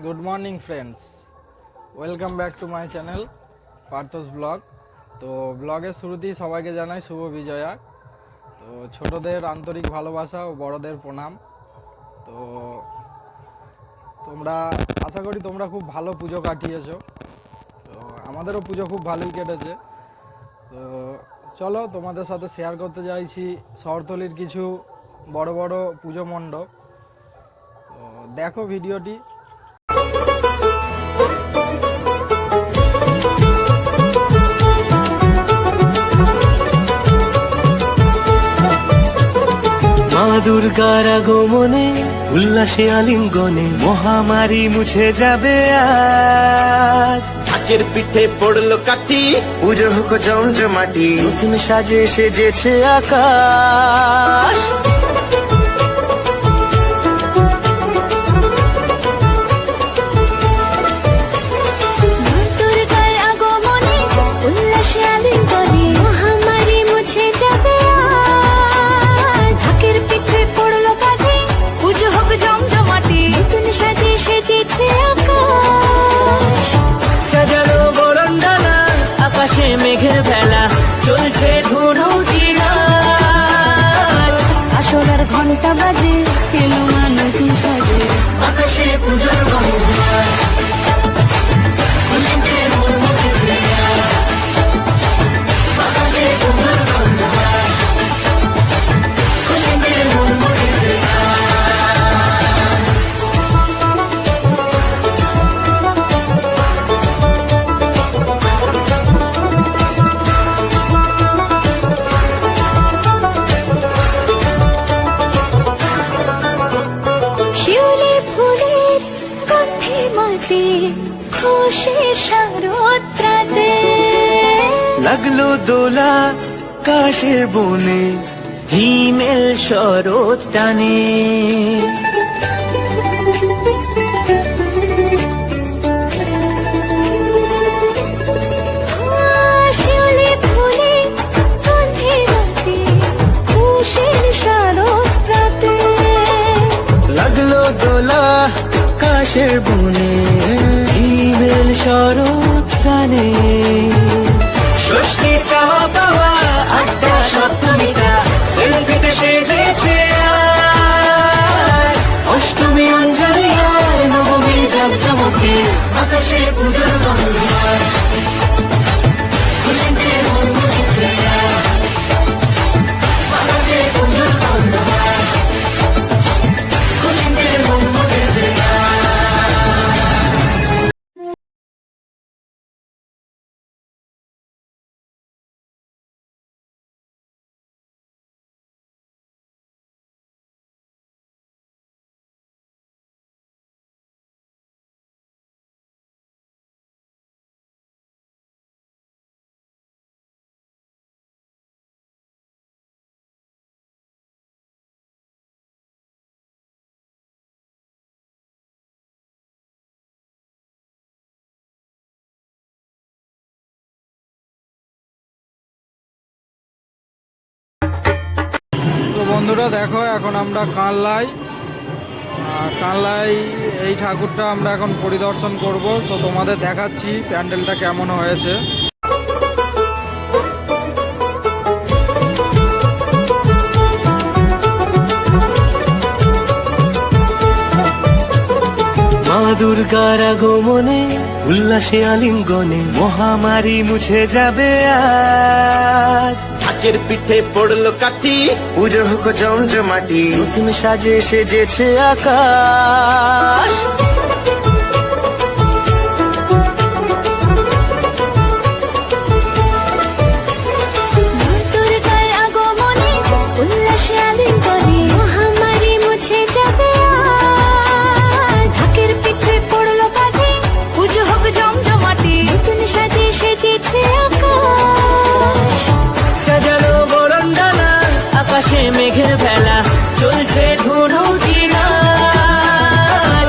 Good morning friends, welcome back to my channel Partha's blog. তো ব্লগের শুরুতেই সবাইকে জানাই শুভ বিজয়া। তো ছোটদের আন্তরিক ভালোবাসা ও বড়দের প্রণাম। তো তোমরা আশা করি তোমরা খুব ভালো পুজো কাটিয়েছো। তো আমাদেরও পুজো খুব ভালোই কেটেছে। তো চলো তোমাদের সাথে শেয়ার করতে চাইছি শহরতলির কিছু বড় বড় পুজো মণ্ডপ। তো দেখো ভিডিওটি। মা দুর্গার আগমনে উল্লাসে আলিঙ্গনে মহামারী মুছে যাবে আজ। ঢাকের পিঠে পড়লো কাঠি, পুজো হোক জমজমাটি, নতুন সাজে সেজেছে আকাশ। সাজানো বরণডালা, আকাশে মেঘের বেলা, চলছে ধনু জিনাজ। আসলার ঘন্টা বাজে, এলো মা নতুন সাজে, আকাশে পুজোর বন্দনা, খুশিতে মন মুখেছে আজ। আকাশে পুজোর বন্দনা, খুশিতে মন মুখেছে আজ। শিউলি ফুলের গন্ধে মাতে, খুশি শারদরাতে। লাগলো দোলা কাশের বনে, হিমেল শরৎ টানে। শিউলি ফুলের গন্ধে মাতে, খুশির শারদরাতে। লাগলো দোলা কাশের বনে, হিমেল শরৎ টানে। ষষ্ঠী চাওয়া পাওয়া আটটা সপ্তমীটা সেলফিতে সেজেছে আজ। অষ্টমী অঞ্জলি আর নবমী জাঁকজমকে, আকাশে পুজোর বন্দনা, খুশিতে মন মুখেছে আজ। আকাশে পুজোর বন্দনা, খুশিতে মন মুখেছে আজ। তো বন্ধুরা দেখো, এখন আমরা কানলাই এই ঠাকুরটা আমরা এখন পরিদর্শন করব। তো তোমাদের দেখাচ্ছি প্যান্ডেলটা কেমন হয়েছে। মা দুর্গার আগমনে উল্লাসে আলিঙ্গনে মহামারী মুছে যাবে আজ। ঢাকের পিঠে পড়লো কাঠি, পুজো হোক জমজমাটি, নতুন সাজে সেজেছে আকাশ। দুর্গার আগমনে উল্লাসে আলিঙ্গনে মহামারী মুছে যাবে আজ। ঢাকের পিঠে পড়লো কাঠি, পুজো হোক জমজমাটি, নতুন সাজে সেজেছে আকাশ। সাজানো বরণডালা, আকাশে মেঘের বেলা, চলছে ধনু জিনাজ।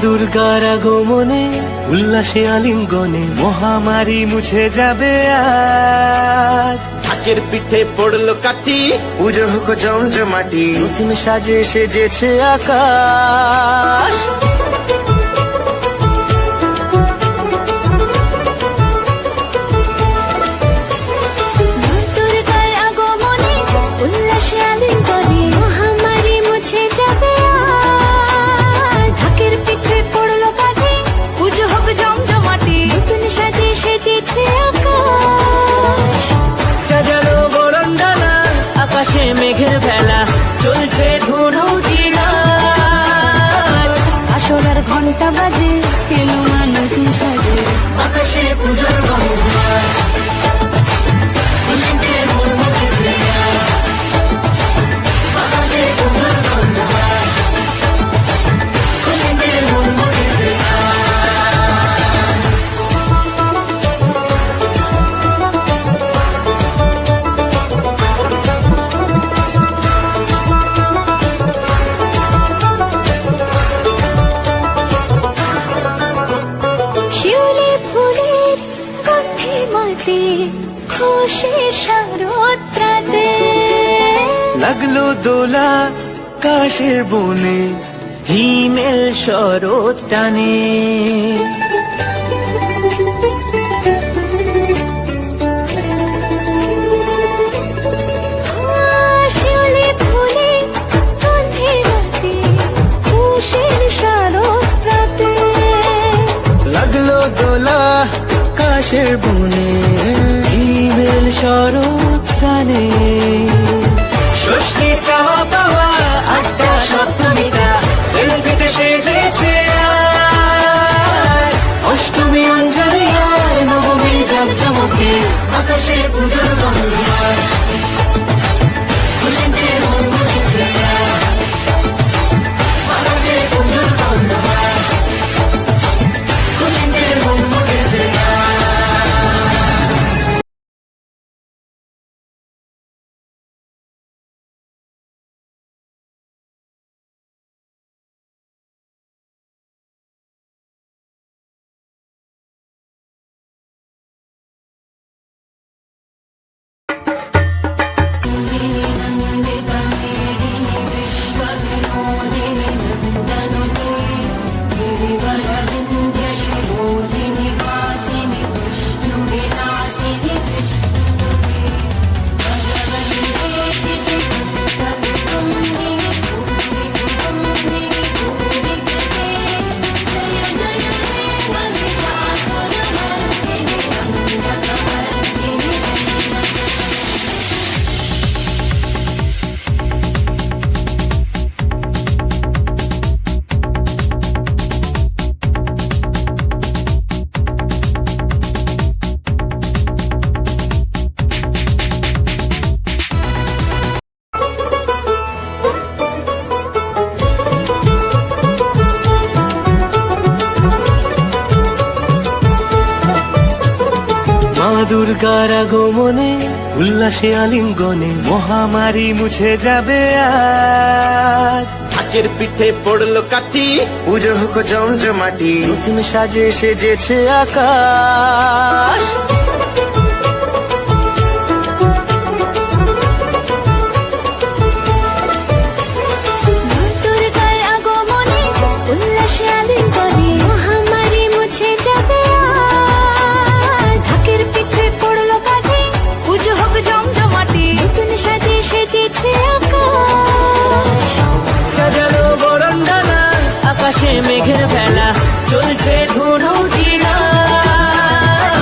দুর্গার আগমনে উল্লাসে আলিঙ্গনে মহামারী মুছে যাবে আজ ঢাকের পিঠে পড়লো কাঠি পুজো হোক জমজমাটি নতুন সাজে সেজেছে আকাশ দুর্গার আগমনে উল্লাসে আলিঙ্গনে মহামারী মুছে যাবে আজ। ঢাকের পিঠে পড়লো কাঠি পুজো হোক জমজমাটি নতুন সাজে সেজেছে আকাশ। সাজানো বরণডালা আকাশে মেঘের ভেলা চলছে ধনু জিনাজ আসরার ঘন্টা বাজে এলো মানুষ সাজে আকাশে পুজোর গন্ধ খুশিতে মন মুখেছে আকাশে পুজোর গন্ধ খুশিতে মন মুখেছে শিউলি ফুলের গন্ধে মাতে খুশি শারদরাতে লাগলো দোলা কাশের বনে হিমেল শরৎ টানে শিউলি ফুলে গন্ধে মাতে খুশির শারদরাতে লাগলো দোলা কাশের বনে হিমেল শরৎ টানে ষষ্ঠী চাওয়া পাওয়া আটটা সপ্তমীটা সেলফিতে সেজেছে আজ। অষ্টমী অঞ্জলি আর নবমী জমজমকে আকাশে পুজোর গন্ধ খুশিতে মন মুখেছে আকাশে পুজোর গন্ধ খুশিতে মন মুখেছে মা দুর্গার আগমনে উল্লাসে আলিঙ্গনে মহামারী মুছে যাবে আজ ঢাকের পিঠে পড়লো কাঠি পুজো হোক জমজমাটি নতুন সাজে সেজেছে আকাশ দুর্গার আগমনে উল্লাসে আলিঙ্গনে মহামারী মুছে যাবে আজ। ঢাকের পিঠে পড়লো কাঠি পুজো হোক জমজমাটি নতুন সাজে সেজেছে আকাশ। সাজানো বরণডালা আকাশে মেঘের ভেলা চলছে ধনু জিনাজ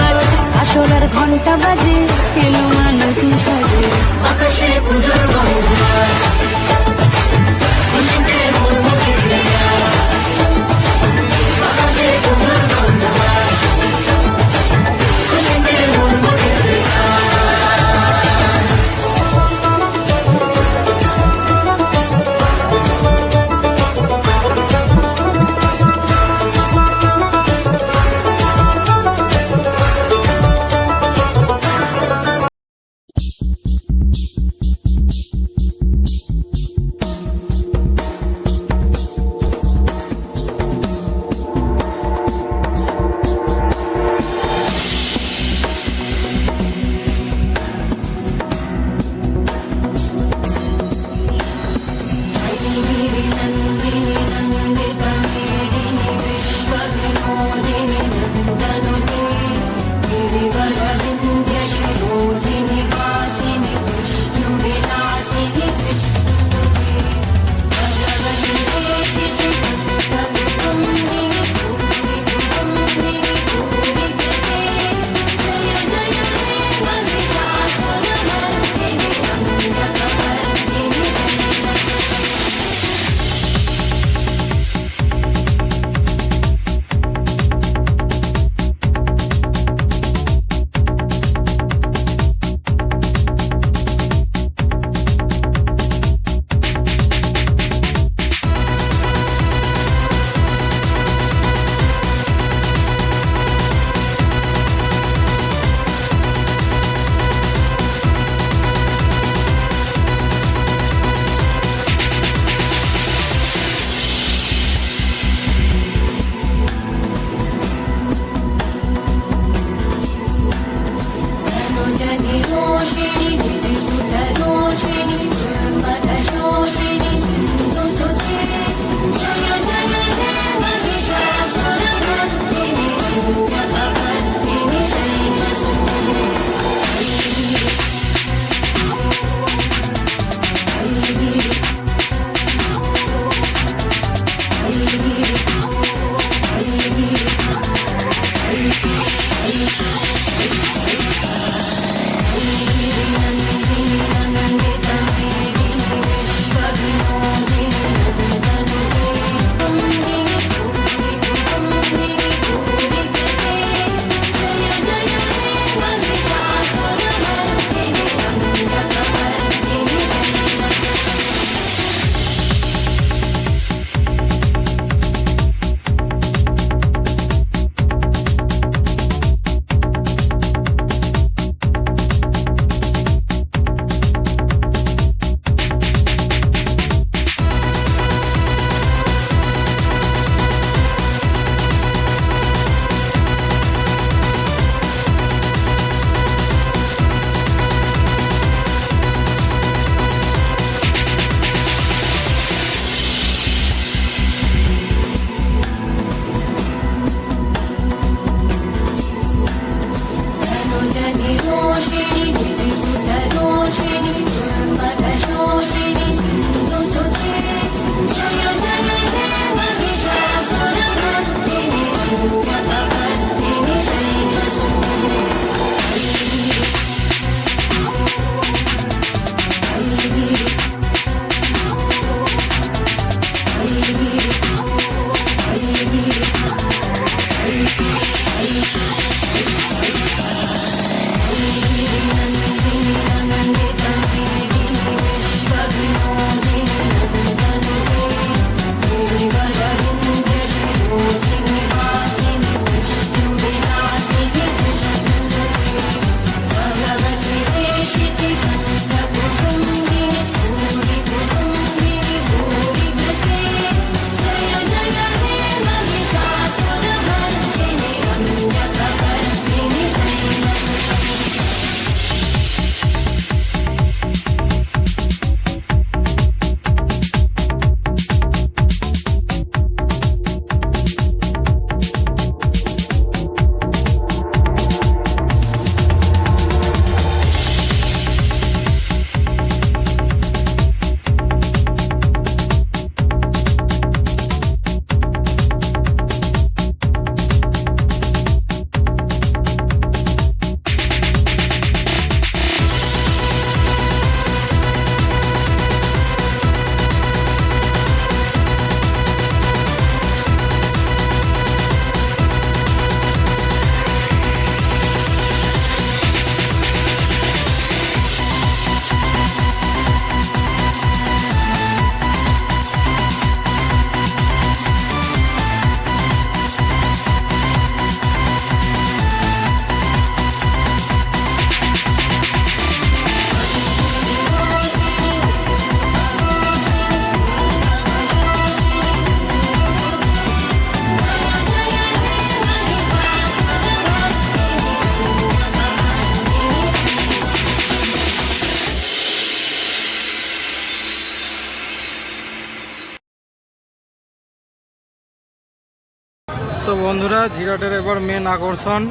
বন্ধুরা, জিরাটের এবার মেন আকর্ষণ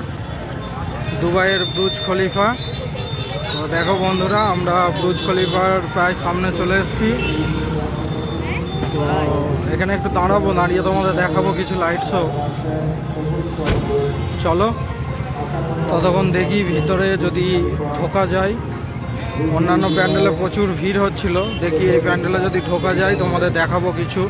দুবাইয়ের ব্রুজ খলিফা। তো দেখো বন্ধুরা, আমরা ব্রুজ খলিফার প্রায় সামনে চলে এসেছি। তো এখানে একটু দাঁড়াবো, দাঁড়িয়ে তোমাদের দেখাবো কিছু লাইট শো। চলো ততক্ষণ দেখি ভিতরে যদি ঢোকা যায়। অন্যান্য প্যান্ডেলে প্রচুর ভিড় হচ্ছিল, দেখি এই প্যান্ডেলে যদি ঢোকা যায় তোমাদের দেখাবো কিছু।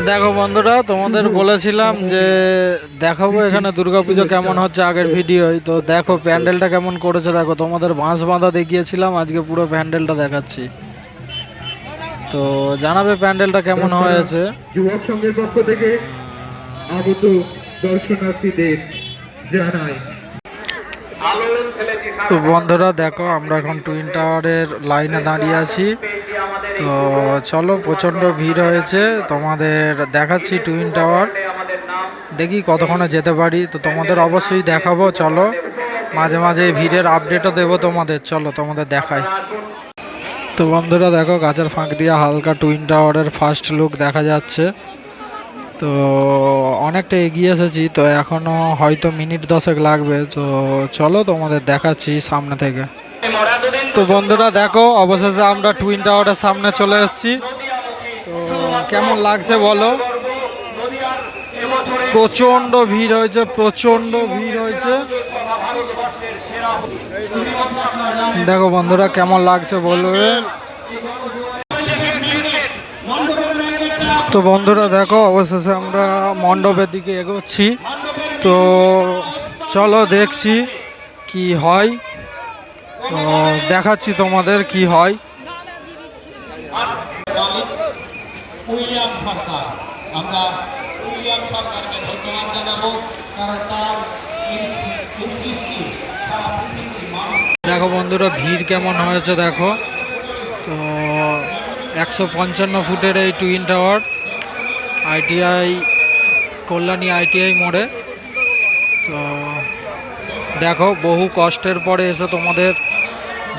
দেখো বন্ধুরা, তোমাদের বলেছিলাম যে দেখাবো এখানে দুর্গাপুজো কেমন হচ্ছে আগের ভিডিওয়। তো দেখো প্যান্ডেলটা কেমন করেছে। দেখো তোমাদের বাঁশ বাঁধা দেখিয়েছিলাম, আজকে পুরো প্যান্ডেলটা দেখাচ্ছি। তো জানাবে প্যান্ডেলটা কেমন হয়েছে। যুবক সংঘের পক্ষ থেকে আগত দর্শনার্থীদের জানাই। তো বন্ধুরা দেখো, আমরা এখন টুইন টাওয়ারের লাইনে দাঁড়িয়ে আছি। তো চলো, প্রচণ্ড ভিড় হয়েছে, তোমাদের দেখাচ্ছি টুইন টাওয়ার। দেখি কতক্ষণে যেতে পারি, তো তোমাদের অবশ্যই দেখাবো। চলো, মাঝে মাঝে ভিড়ের আপডেটও দেবো তোমাদের। চলো তোমাদের দেখাই। তো বন্ধুরা দেখো, গাছের ফাঁক দিয়ে হালকা টুইন টাওয়ারের ফার্স্ট লুক দেখা যাচ্ছে। তো অনেকটা এগিয়ে এসেছি, তো এখনও হয়তো মিনিট 10 লাগবে। তো চলো তোমাদের দেখাচ্ছি সামনে থেকে। তো বন্ধুরা দেখো, অবশেষে আমরা টুইন টাওয়ারের সামনে চলে এসেছি। তো কেমন লাগছে বলো। প্রচণ্ড ভিড় হয়েছে, প্রচণ্ড ভিড় হয়েছে। দেখো বন্ধুরা কেমন লাগছে বলবে। তো বন্ধুরা দেখো, অবশেষে আমরা মণ্ডপের দিকে এগোচ্ছি। তো চলো দেখছি কি হয়, তো দেখাচ্ছি তোমাদের কি হয়। উইলিয়াম সরকার, আমরা উইলিয়াম সরকারকে ধন্যবাদ জানাবো, কারণ তার এই সৃষ্টি সারা পৃথিবীর মানুষ। দেখো বন্ধুরা ভিড় কেমন হয়েছে দেখো। তো 155 ফুটের এই twin tower ITI Kalyani ITI মোড়ে। তো দেখো বহু কষ্টের পরে এসে তোমাদের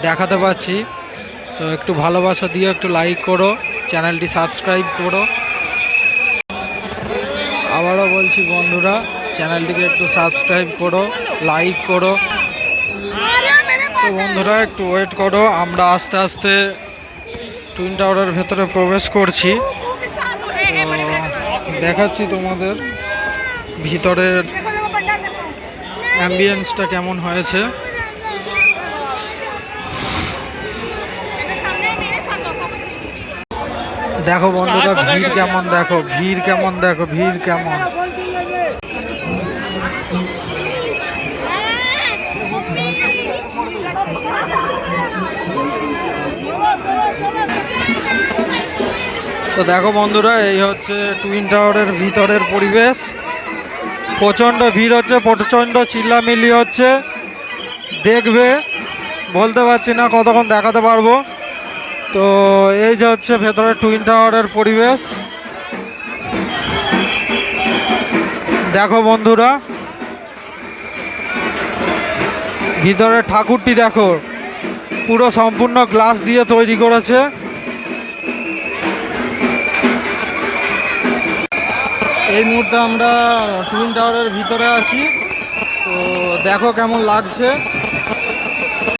দেখাতে পাচ্ছি। তো একটু ভালোবাসা দিয়ে একটু লাইক করো, চ্যানেলটি সাবস্ক্রাইব করো। আবারও বলছি বন্ধুরা, চ্যানেলটিকে একটু সাবস্ক্রাইব করো, লাইক করো। তো বন্ধুরা একটু ওয়েট করো, আমরা আস্তে আস্তে টুইন টাওয়ারের ভেতরে প্রবেশ করছি। তো দেখাচ্ছি তোমাদের ভিতরের অ্যাম্বিয়েন্সটা কেমন হয়েছে। দেখো বন্ধুরা ভিড় কেমন, দেখো ভিড় কেমন, দেখো ভিড় কেমন। তো দেখো বন্ধুরা, এই হচ্ছে টুইন টাওয়ারের ভিতরের পরিবেশ। প্রচণ্ড ভিড় হচ্ছে, প্রচণ্ড চিল্লামিল্লি হচ্ছে। দেখবে, বলতে পারছি না কতক্ষণ দেখাতে পারবো। তো এই যে হচ্ছে ভেতরে টুইন টাওয়ারের পরিবেশ। দেখো বন্ধুরা, ভিতরে ঠাকুরটি দেখো, পুরো সম্পূর্ণ গ্লাস দিয়ে তৈরি করেছে। এই মুহূর্তে আমরা টুইন টাওয়ারের ভিতরে আছি। তো দেখো কেমন লাগছে।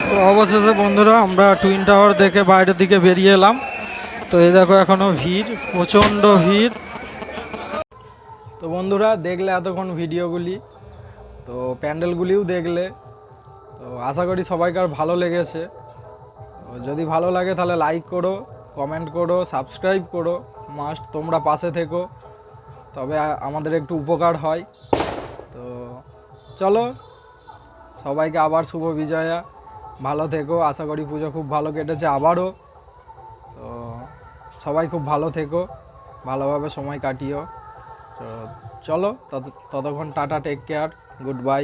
তো অবশেষে বন্ধুরা আমরা টুইন টাওয়ার দেখে বাইরের দিকে বেরিয়ে এলাম। তো এই দেখো এখনও ভিড়, প্রচণ্ড ভিড়। তো বন্ধুরা দেখলে এতক্ষণ ভিডিওগুলি, তো প্যান্ডেলগুলিও দেখলে। তো আশা করি সবাইকার ভালো লেগেছে। তো যদি ভালো লাগে তাহলে লাইক করো, কমেন্ট করো, সাবস্ক্রাইব করো। মাস্ট তোমরা পাশে থেকো, তবে আমাদের একটু উপকার হয়। তো চলো, সবাইকে আবার শুভ বিজয়া, ভালো থেকো। আশা করি পুজো খুব ভালো কেটেছে আবারও। তো সবাই খুব ভালো থেকো, ভালোভাবে সময় কাটিও। তো চলো, ততক্ষণ ta-ta, take care, good bye.